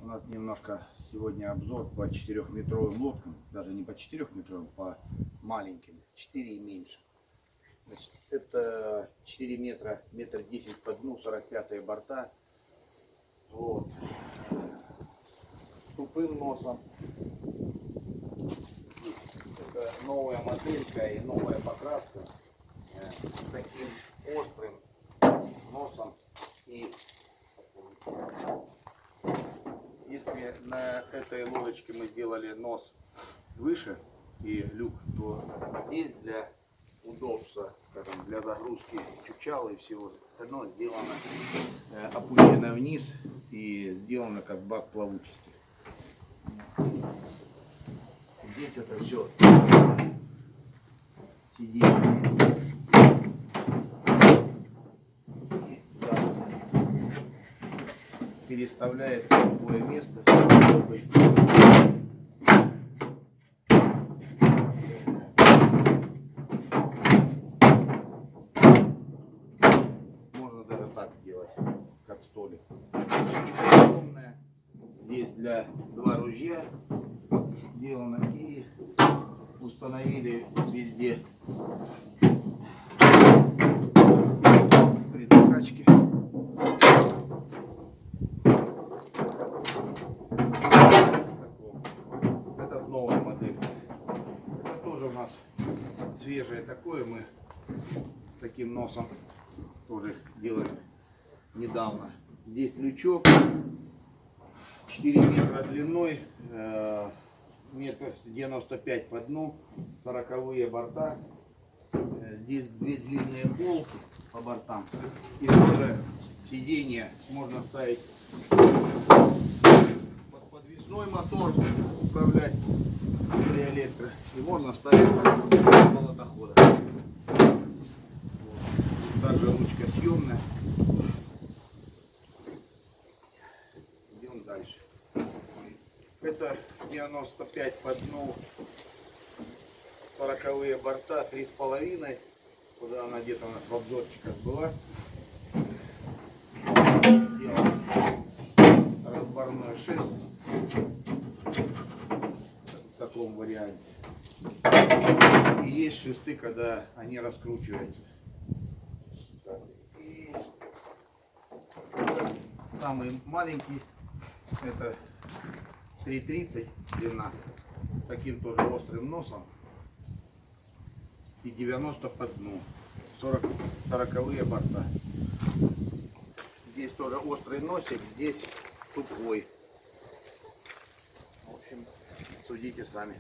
У нас немножко сегодня обзор по 4-метровым лодкам. Даже не по 4-метровым, по маленьким. 4 и меньше. Значит, это 4 метра, метр 10 по дну, 45-е борта. Вот. С тупым носом. Это новая моделька и новая покраска. С таким острым носом. И если на этой лодочке мы сделали нос выше и люк, то здесь для удобства, скажем, для загрузки чучала и всего остального сделано опущено вниз и сделано как бак плавучести. Здесь это все сиденье. Переставляется в любое место, чтобы можно даже так делать, как столик. Ручка огромная. Здесь для 2 ружья сделано и установили везде притокачки. Новая модель. Это тоже у нас свежее такое. Мы таким носом тоже делали недавно. Здесь лючок 4 метра длиной, метр 95 по дну, 40-е борта. Здесь 2 длинные полки по бортам. И тоже сиденье можно ставить под подвесной мотор, управлять при электро, и можно ставить молотохода. Вот. Также ручка съемная. Идем дальше. Это 95 по дну, 40-е борта, 3,5. Куда она где-то у нас в обзорчиках была. Делаем разборной 6. В таком варианте. И есть шесты, когда они раскручиваются. И самый маленький, это 3,30 длина, с таким тоже острым носом, и 90 по дну, 40-е борта. Здесь тоже острый носик, здесь тупой. В общем, судите сами.